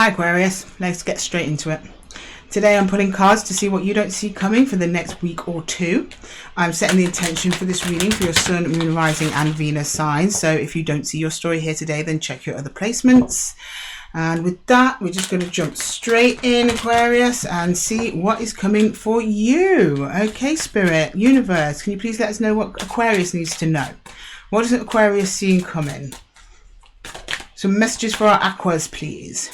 Hi Aquarius, let's get straight into it. Today I'm pulling cards to see what you don't see coming for the next week or two. I'm setting the intention for this reading for your Sun, Moon, Rising and Venus signs. So if you don't see your story here today, then check your other placements. And with that, we're just going to jump straight in, Aquarius, and see what is coming for you. Okay, Spirit, Universe, can you please let us know what Aquarius needs to know? What is Aquarius seeing coming? Some messages for our Aquas, please.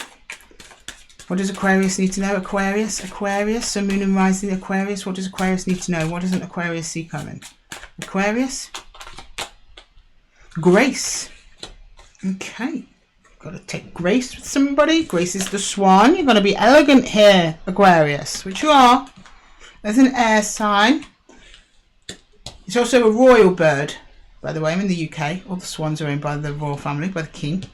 What does Aquarius need to know? Aquarius, Sun, Moon and Rising Aquarius. What does Aquarius need to know? What doesn't Aquarius see coming? Aquarius. Grace. Okay. Got to take grace with somebody. Grace is the swan. You're going to be elegant here, Aquarius, which you are. There's an air sign. It's also a royal bird, by the way. I'm in the UK. All the swans are owned by the royal family, by the king.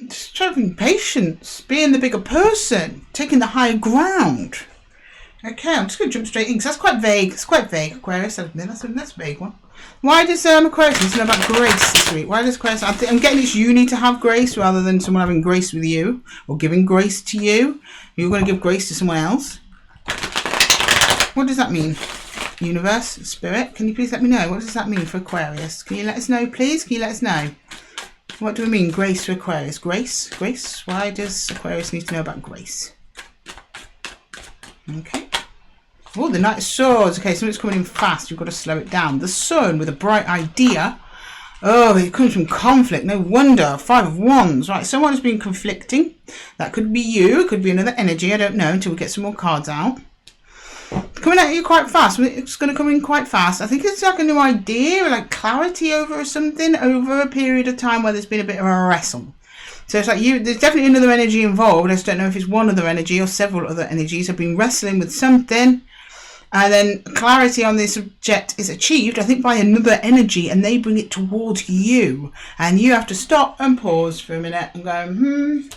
Just showing patience, being the bigger person, taking the higher ground. Okay, I'm just going to jump straight in because that's quite vague. It's quite vague, Aquarius. I admit that's a vague one. Why does Aquarius need to know about grace this week? Why does Aquarius? I'm getting it's you need to have grace rather than someone having grace with you or giving grace to you. You're going to give grace to someone else. What does that mean? Universe, Spirit, can you please let me know? What does that mean for Aquarius? Can you let us know, please? Can you let us know? What do we mean, grace for Aquarius? Grace? Grace? Why does Aquarius need to know about grace? Okay. Oh, the Knight of Swords. Okay, something's coming in fast. You've got to slow it down. The Sun with a bright idea. Oh, it comes from conflict. No wonder. 5 of Wands. Right, someone has been conflicting. That could be you. It could be another energy. I don't know until we get some more cards out. Coming at you quite fast. It's going to come in quite fast. I think it's like a new idea, like clarity over something over a period of time where there's been a bit of a wrestle. So it's like there's definitely another energy involved. I just don't know if it's one other energy or several other energies have been wrestling with something. And then clarity on this subject is achieved, I think, by another energy, and they bring it towards you. And you have to stop and pause for a minute and go,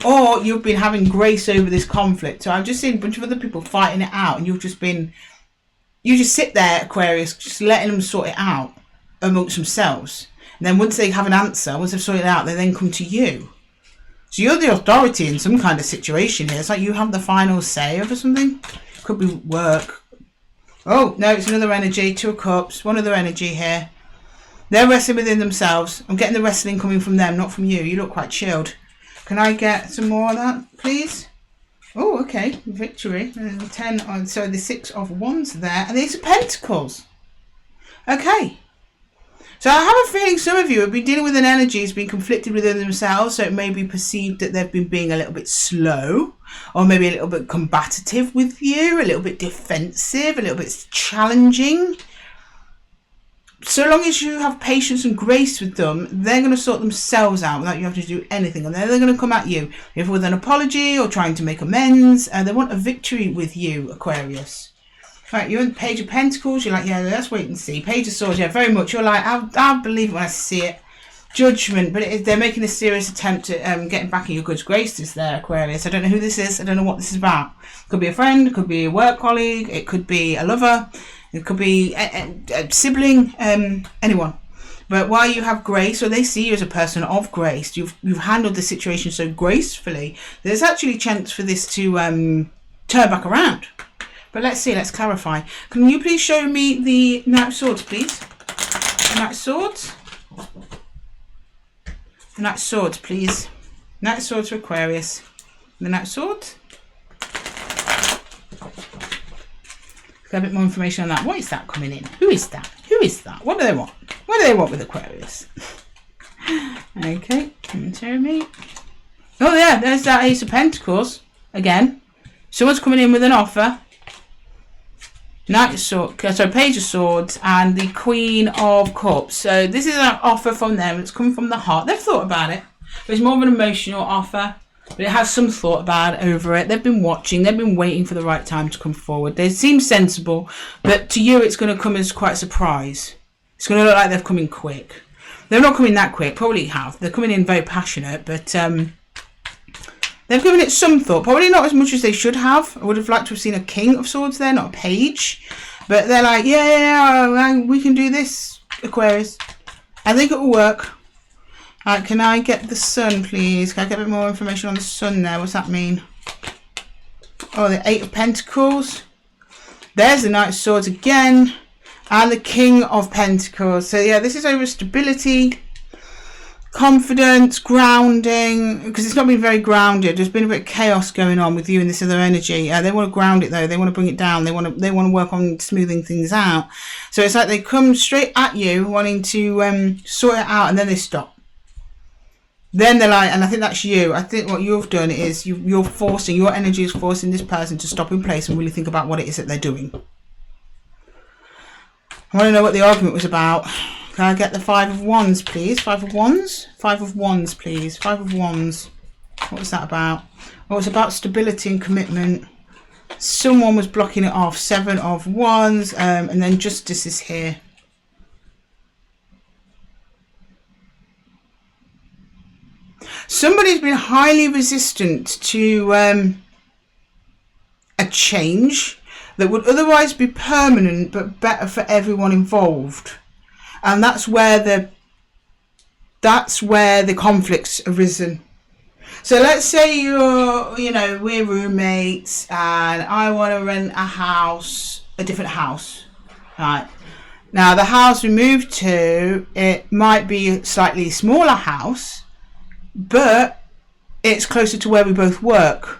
Or you've been having grace over this conflict. So I've just seen a bunch of other people fighting it out, and you just sit there, Aquarius, just letting them sort it out amongst themselves. And then once they have an answer, once they've sorted it out, they then come to you. So you're the authority in some kind of situation here. It's like you have the final say over something. Could be work. Oh, no, it's another energy. 2 of Cups, one other energy here. They're wrestling within themselves. I'm getting the wrestling coming from them, not from you. You look quite chilled. Can I get some more of that, please? Oh, okay. Victory. So the 6 of Wands there. And the Ace of Pentacles. Okay. So I have a feeling some of you have been dealing with an energy that's been conflicted within themselves. So it may be perceived that they've been being a little bit slow. Or maybe a little bit combative with you. A little bit defensive. A little bit challenging. So long as you have patience and grace with them, they're going to sort themselves out without you having to do anything. And then they're going to come at you, either with an apology or trying to make amends. They want a victory with you, Aquarius. Right, you're in the Page of Pentacles. You're like, yeah, let's wait and see. Page of Swords, yeah, very much. You're like, I'll believe it when I see it. Judgment, but they're making a serious attempt at getting back in your good graces there, Aquarius. I don't know who this is. I don't know what this is about. It could be a friend. It could be a work colleague. It could be a lover. It could be a sibling, anyone. But while you have grace, or they see you as a person of grace, you've handled the situation so gracefully, there's actually a chance for this to turn back around. But let's see, let's clarify. Can you please show me the Knight of Swords, please? The Knight of Swords. The Knight of Swords, please. Knight of Swords for Aquarius. The Knight of Swords. A bit more information on that. What is that coming in? Who is that? Who is that? What do they want? What do they want with Aquarius? Okay, come and show me. Oh yeah, there's that Ace of Pentacles again. Someone's coming in with an offer. Knight of Swords, so Page of Swords and the Queen of Cups. So this is an offer from them. It's coming from the heart. They've thought about it. But it's more of an emotional offer. But it has some thought about over it. They've been watching. They've been waiting for the right time to come forward. They seem sensible. But to you, it's going to come as quite a surprise. It's going to look like they've come in quick. They're not coming that quick. Probably have. They're coming in very passionate. But they've given it some thought. Probably not as much as they should have. I would have liked to have seen a King of Swords there, not a Page. But they're like, yeah, we can do this, Aquarius. I think it will work. Can I get the sun, please? Can I get a bit more information on the sun there? What's that mean? Oh, the Eight of Pentacles. There's the Knight of Swords again. And the King of Pentacles. So yeah, this is over stability, confidence, grounding, because it's not been very grounded. There's been a bit of chaos going on with you and this other energy. They want to ground it though. They want to bring it down. They want to work on smoothing things out. So it's like they come straight at you wanting to sort it out, and then they stop. Then they're like, and I think that's you. I think what you've done is you're forcing, your energy is forcing this person to stop in place and really think about what it is that they're doing. I want to know what the argument was about. Can I get the Five of Wands, please? Five of Wands? Five of Wands, please. Five of Wands. What was that about? Oh, it's about stability and commitment. Someone was blocking it off. Seven of Wands. And then Justice is here. Somebody's been highly resistant to a change that would otherwise be permanent but better for everyone involved. And that's where the conflict's arisen. So let's say we're roommates and I want to rent a different house. Right. Now the house we moved to, it might be a slightly smaller house, but it's closer to where we both work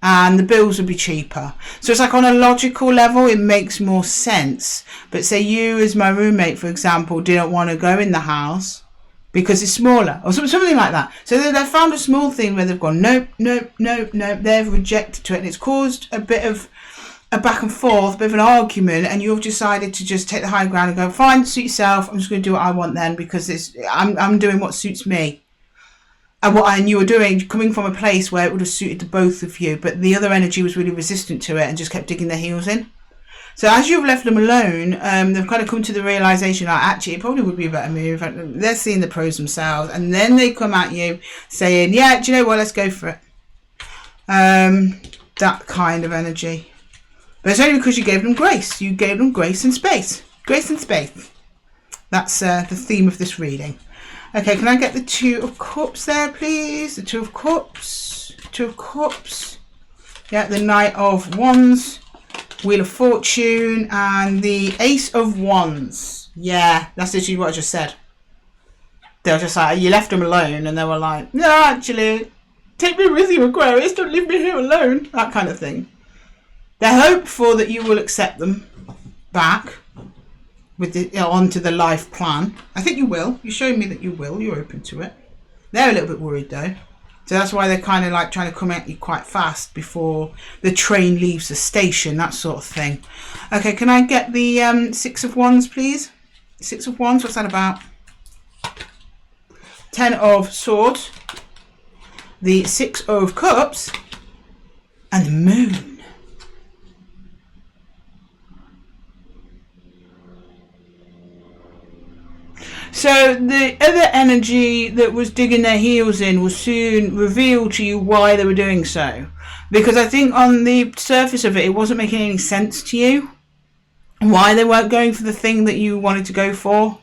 and the bills would be cheaper. So it's like on a logical level, it makes more sense. But say you as my roommate, for example, didn't want to go in the house because it's smaller or something like that. So they've found a small thing where they've gone, nope, nope, nope, nope. They've rejected to it, and it's caused a bit of a back and forth, a bit of an argument, and you've decided to just take the high ground and go, fine, suit yourself. I'm just going to do what I want then because I'm doing what suits me. And you were doing, coming from a place where it would have suited the both of you, but the other energy was really resistant to it and just kept digging their heels in. So as you've left them alone, they've kind of come to the realization that actually it probably would be a better move. They're seeing the pros themselves, and then they come at you saying, yeah, do you know what, let's go for it. That kind of energy. But it's only because you gave them grace. You gave them grace and space. Grace and space. That's the theme of this reading. Okay, can I get the Two of Cups there, please? The Two of Cups. Two of Cups. Yeah, the Knight of Wands. Wheel of Fortune. And the Ace of Wands. Yeah, that's literally what I just said. They were just like, you left them alone. And they were like, no, actually, take me with you, Aquarius. Don't leave me here alone. That kind of thing. They're hopeful that you will accept them back. With onto the life plan. I think you will. You showed me that you will. You're open to it. They're a little bit worried though. So that's why they're kind of like trying to come at you quite fast before the train leaves the station, that sort of thing. Okay, can I get the Six of Wands, please? Six of Wands, what's that about? Ten of Swords. The Six of Cups. And the Moon. So the other energy that was digging their heels in will soon reveal to you why they were doing so. Because I think on the surface of it, it wasn't making any sense to you. Why they weren't going for the thing that you wanted to go for.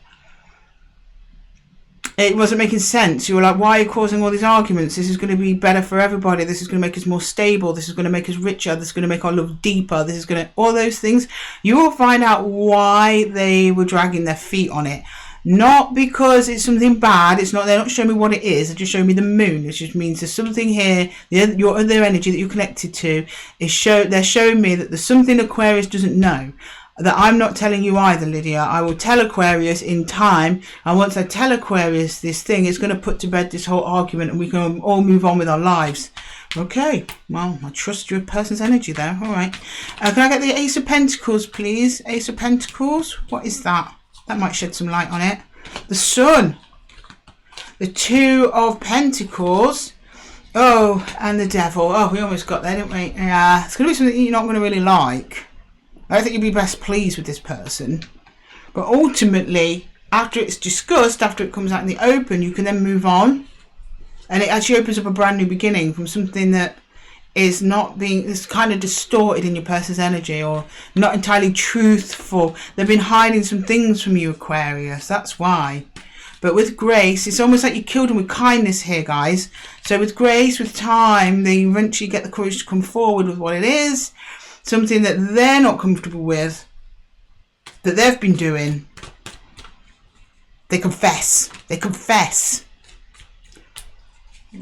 It wasn't making sense. You were like, why are you causing all these arguments? This is going to be better for everybody. This is going to make us more stable. This is going to make us richer. This is going to make our love deeper. This is going to... all those things. You will find out why they were dragging their feet on it. Not because it's something bad. It's not. They're not showing me what it is. They're just showing me the moon, which just means there's something here. Your other energy that you're connected to is they're showing me that there's something Aquarius doesn't know that I'm not telling you either, Lydia. I will tell Aquarius in time, and once I tell Aquarius this thing, it's going to put to bed this whole argument, and we can all move on with our lives. Okay. Well, I trust your person's energy there. All right. Can I get the Ace of Pentacles, please? Ace of Pentacles. What is that? That might shed some light on it. The Sun. The Two of Pentacles. Oh, and the Devil. Oh, we almost got there, didn't we? Yeah. It's going to be something you're not going to really like. I don't think you'll be best pleased with this person. But ultimately, after it's discussed, after it comes out in the open, you can then move on. And it actually opens up a brand new beginning from something that is not being, it's kind of distorted in your person's energy or not entirely truthful. They've been hiding some things from you, Aquarius. That's why. But with grace, it's almost like you killed them with kindness here, guys. So with grace, with time, they eventually get the courage to come forward with what it is. Something that they're not comfortable with, that they've been doing. They confess. They confess.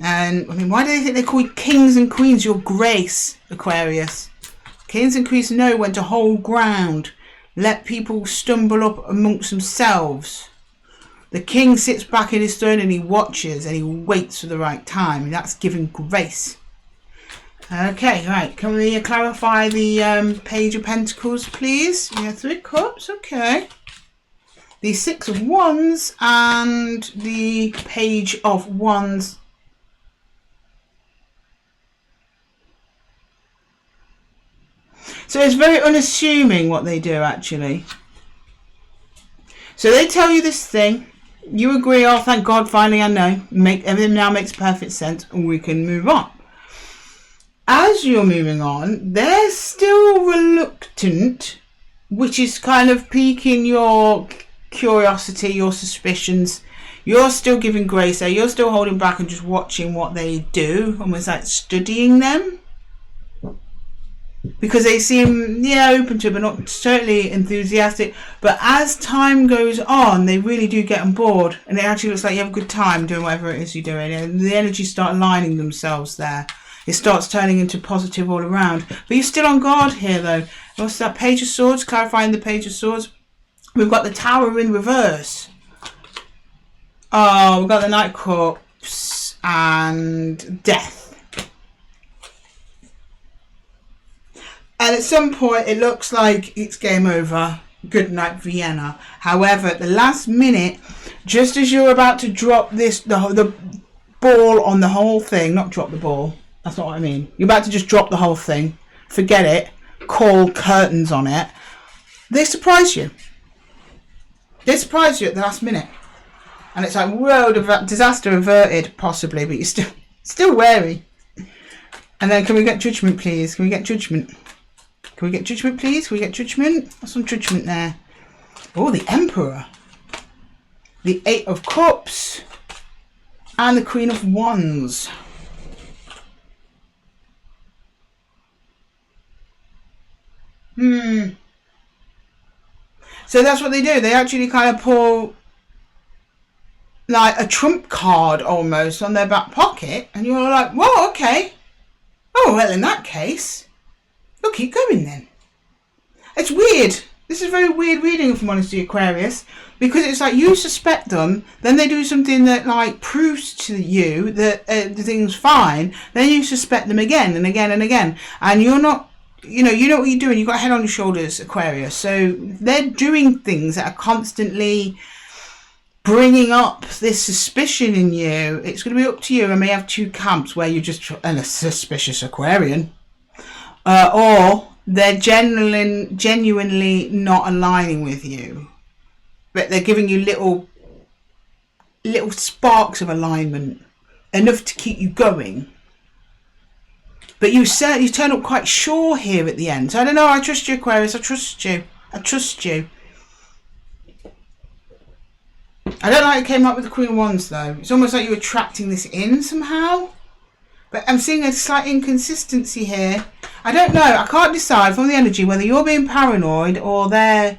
And, I mean, why do they think they call you kings and queens? Your grace, Aquarius. Kings and queens know when to hold ground. Let people stumble up amongst themselves. The king sits back in his throne and he watches and he waits for the right time. And that's giving grace. Okay, right. Can we clarify the Page of Pentacles, please? Yeah, 3 cups. Okay. The 6 of Wands and the Page of Wands. So it's very unassuming what they do, actually. So they tell you this thing. You agree, oh, thank God, finally I know. Everything now makes perfect sense and we can move on. As you're moving on, they're still reluctant, which is kind of piquing your curiosity, your suspicions. You're still giving grace there. You're still holding back and just watching what they do, almost like studying them. Because they seem, yeah, open to it, but not totally enthusiastic. But as time goes on, they really do get on board. And it actually looks like you have a good time doing whatever it is you're doing. And the energies start aligning themselves there. It starts turning into positive all around. But you're still on guard here, though. What's that? Page of Swords, clarifying the Page of Swords. We've got the Tower in reverse. Oh, we've got the Knight of Cups and Death. And at some point, it looks like it's game over. Good night, Vienna. However, at the last minute, just as you're about to drop this, the ball on the whole thing, not drop the ball. That's not what I mean. You're about to just drop the whole thing. Forget it. Call curtains on it. They surprise you. They surprise you at the last minute. And it's like, whoa, disaster averted, possibly, but you're still wary. And then can we get judgment, please? Can we get judgment? Can we get judgment, please? Can we get judgment? What's some judgment there? Oh, the Emperor. The 8 of Cups. And the Queen of Wands. So that's what they do. They actually kind of pull like a trump card almost on their back pocket. And you're like, whoa, okay. Oh, well, in that case, we'll keep going then. It's weird. This is a very weird reading, if I'm honest, Aquarius. Because it's like you suspect them, then they do something that like proves to you that the thing's fine. Then you suspect them again and again and again. And you're not, you know what you're doing. You've got a head on your shoulders, Aquarius. So they're doing things that are constantly bringing up this suspicion in you. It's going to be up to you. I may have 2 camps where you're just a suspicious Aquarian. Or they're genuinely not aligning with you. But they're giving you little sparks of alignment. Enough to keep you going. But you turn up quite sure here at the end. So I don't know, I trust you, Aquarius. I trust you. I trust you. I don't like it came up with the Queen of Wands, though. It's almost like you're attracting this in somehow. But I'm seeing a slight inconsistency here. I don't know. I can't decide from the energy whether you're being paranoid or they're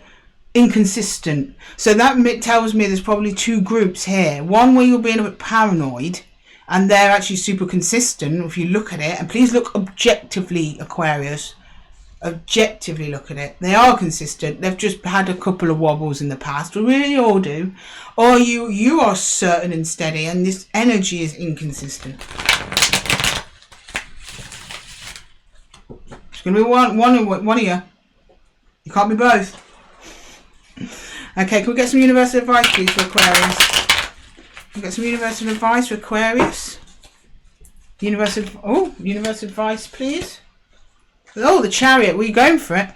inconsistent. So that tells me there's probably 2 groups here. One where you're being a bit paranoid. And they're actually super consistent if you look at it. And please look objectively, Aquarius. Objectively look at it. They are consistent. They've just had a couple of wobbles in the past. We really all do. Or you are certain and steady. And this energy is inconsistent. It's going to be one of you. You can't be both. Okay, can we get some universal advice, please, for Aquarius? We've got some universal advice for Aquarius. Universal advice, please. Oh, the Chariot. Were you going for it?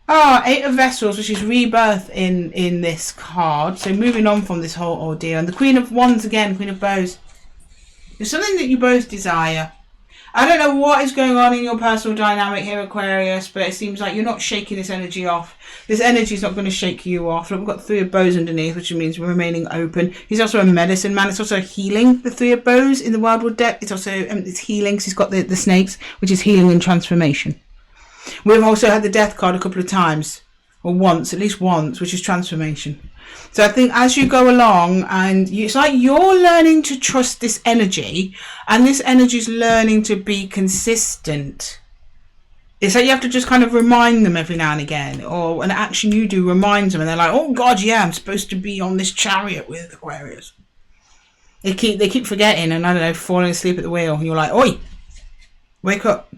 Ah, 8 of Vessels, which is rebirth in this card. So moving on from this whole ordeal. And the Queen of Wands again, Queen of Bows. There's something that you both desire. I don't know what is going on in your personal dynamic here, Aquarius, but it seems like you're not shaking this energy off. This energy is not going to shake you off. Look, we've got 3 of bows underneath, which means we're remaining open. He's also a medicine man. It's also healing, the 3 of bows in the Wildwood deck. It's also it's healing, because he's got the snakes, which is healing and transformation. We've also had the death card a couple of times, or once, at least once, which is transformation. So I think as you go along, and it's like you're learning to trust this energy, and this energy is learning to be consistent. It's like you have to just kind of remind them every now and again, or an action you do reminds them, and they're like, oh God, yeah, I'm supposed to be on this chariot with Aquarius. They keep forgetting, and I don't know, falling asleep at the wheel, and you're like, oi, wake up.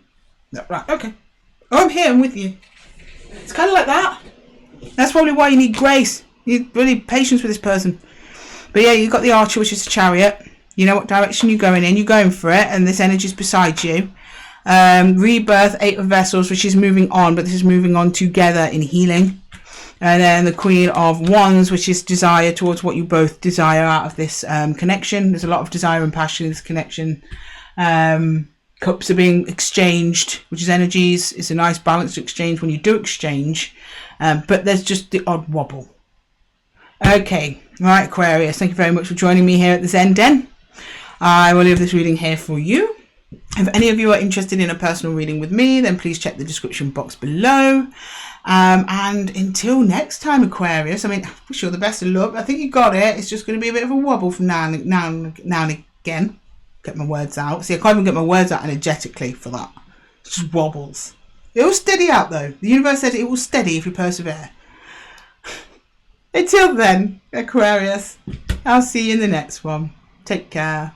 Right, okay. Oh, I'm here, I'm with you. It's kind of like that. That's probably why you need grace. You need really patience with this person. But yeah, you've got the Archer, which is a chariot. You know what direction you're going in. You're going for it, and this energy's beside you. Rebirth, 8 of Vessels, which is moving on, but this is moving on together in healing. And then the Queen of Wands, which is desire towards what you both desire out of this connection. There's a lot of desire and passion in this connection. Cups are being exchanged, which is energies. It's a nice balance to exchange when you do exchange. But there's just the odd wobble. Okay, right, Aquarius, thank you very much for joining me here at the Zen Den. I will leave this reading here for you. If any of you are interested in a personal reading with me, then please check the description box below. And until next time, Aquarius, I mean, I wish you all the best of luck. I think you got it. It's just going to be a bit of a wobble from now and again. Get my words out. See, I can't even get my words out energetically for that. It just wobbles. It will steady out, though. The universe said it will steady if you persevere. Until then, Aquarius, I'll see you in the next one. Take care.